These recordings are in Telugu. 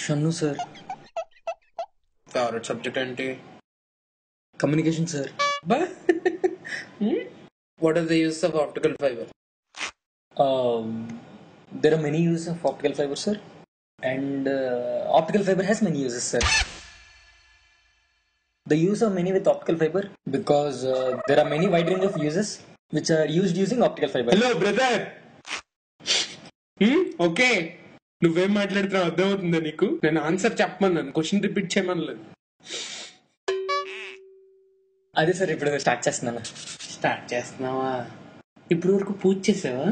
షన్ను సార్. ఫేవరెట్ సబ్జెక్ట్ ఏంటి? Communication sir. బా what are the uses of optical fibre? There are many uses of optical fiber, sir, and optical fiber has many uses, sir. The use of many with optical fiber because there are many wide range of uses which are used using optical fiber. Hello brother, okay నువ్వేం మాట్లాడుతున్నావు అర్థమవుతుందా నీకు? నేను ఆన్సర్ చెప్పమన్నాను, క్వశ్చన్ రిపీట్ చేయమనలేదు. అదే సార్, ఇప్పుడు స్టార్ట్ చేస్తున్నాను. స్టార్ట్ చేస్తున్నావా? ఇప్పుడు వరకు పూజ చేసావా?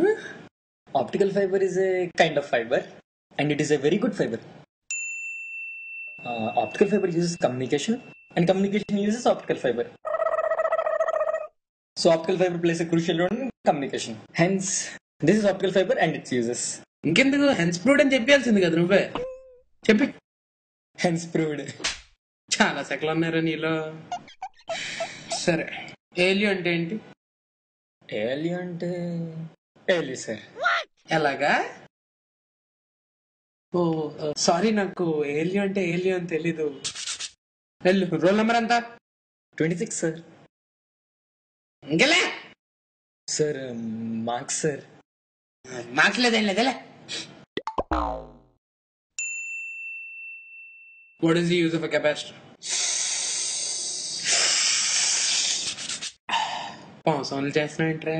Optical fiber is a kind of fiber and it is a very good fiber. Optical fiber uses communication and communication uses optical fiber. So optical fiber plays a crucial role in communication. Hence, this is optical fiber and its uses. ఇంకెందుకు హెన్స్ ప్రూవ్డ్ అని చెప్పాల్సింది కదా నువ్వే. చెప్పి. Hence proved. చాలా సెకలు ఉన్నారా నీలో? సరే, ఏలియో అంటే ఏంటి? ఏలియో అంటే ఏలి సార్. ఎలాగా? ఓ సారీ, నాకు ఏలియో అంటే ఏలియో అని తెలీదు. వెళ్ళు, రోల్ నెంబర్ ఎంత? 26 సార్. ఇంకెలే సార్ మార్క్స్ సార్. మార్క్స్ లేదేం లేదేలే. What is the use of a capacitor? పావు సౌండ్లు చేస్తున్నావు ఏంట్రా?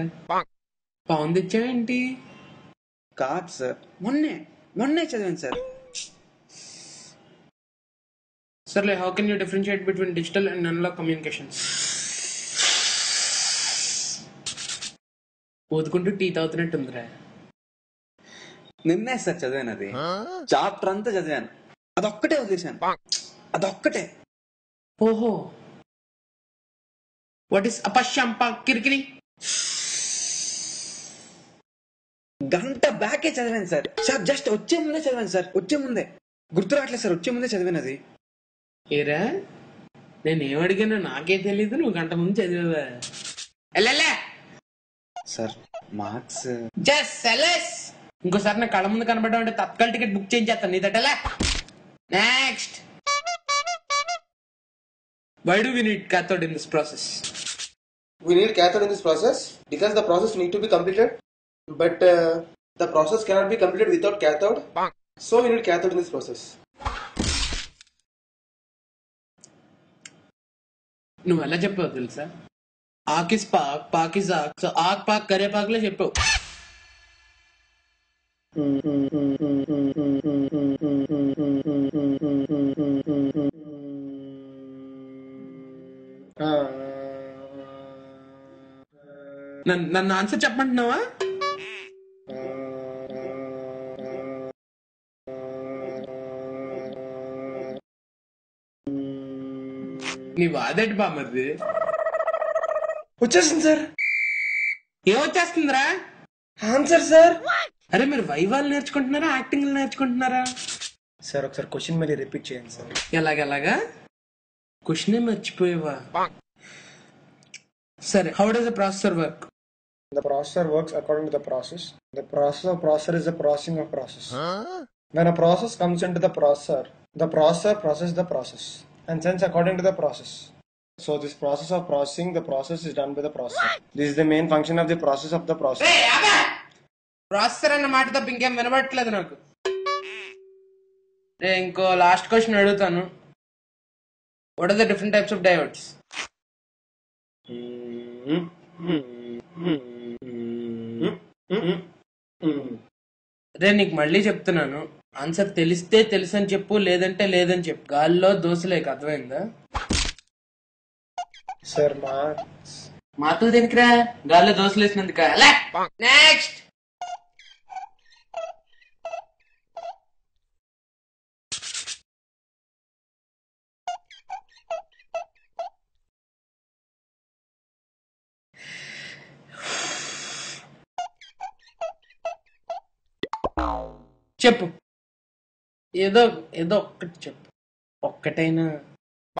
పావును తెచ్చావేంటి? కాదు సార్, మొన్నే చదివాను సార్. సర్లే, how can you differentiate between digital and analog communications? ఊదుకుంటూ టీ తాగుతున్నట్టుందిరా. నిన్నే సార్ చదివాను, అది చాప్టర్ అంతా చదివాను, అదొక్కటే వదిలేశాను, అదొక్కటే. ఓహో, వాట్ ఇస్ అపశ్యంప కిరికిరి? గంట బ్యాకే చదివాను సార్. సార్ జస్ట్ వచ్చే ముందే చదివాను సార్, వచ్చే ముందే. గుర్తు రావట్లేదు సార్, వచ్చే ముందే చదివాను అది. ఏరా, నేను ఏమడిగానో నాకే తెలీదు, నువ్వు గంట ముందు చదివావా? సార్ మార్క్స్ జస్ట్ సెలెస్. ఇంకోసారి నా కళ్ళ ముందు కనబడడం అంటే తత్కాల టికెట్ బుక్ చేయించేస్తాను నీ తట్టలే. Next, why do we need cathode in this process? We need cathode in this process because the process need to be completed, but the process cannot be completed without cathode. So we need cathode in this process. నువ్వు ఎలా చెప్పావు తెలుసా? ఆకిస్ పాక్, పాకిస్ ఆక్, సో ఆక్ పాక్ కరేపాకులే చెప్పావు. నన్ను ఆన్సర్ చెప్పమంటున్నావా? నీ వాదేటి బామ్మది? వచ్చేసింది సార్. ఏమొచ్చేస్తుందిరా? Answer sir. అరే, మీరు వైవాలు నేర్చుకుంటున్నారా, యాక్టింగ్ నేర్చుకుంటున్నారా? సార్ ఒకసారి క్వశ్చన్ మళ్ళీ రిపీట్ చేయండి సార్. ఎలాగెలాగా? క్వశ్చనే మర్చిపోయేవా? సరే, how does the processor work? The processor works according to the process. The process of processor is the processing of process. When a process comes into the processor processes the process and sends according to the process. So this process of processing the process is done by the processor. This is the main function of the process of the process. Processor అన్న మాట తప్ప ఇంకేం వినబట్టలేదు నాకు. ఇంకో లాస్ట్ క్వశ్చన్ అడుగుతాను. What are the different types of diodes? రే, నీకు మళ్ళీ చెప్తున్నాను, ఆన్సర్ తెలిస్తే తెలుసు అని చెప్పు, లేదంటే లేదని చెప్పు. గాల్లో దోశలేక అర్థమైందా? Sir, మాతో దేనికిరా? గాల్లో దోశలు వేసినందుక? నెక్స్ట్, చెప్పు. ఏదో ఒక్కటి చెప్పు, ఒక్కటైనా.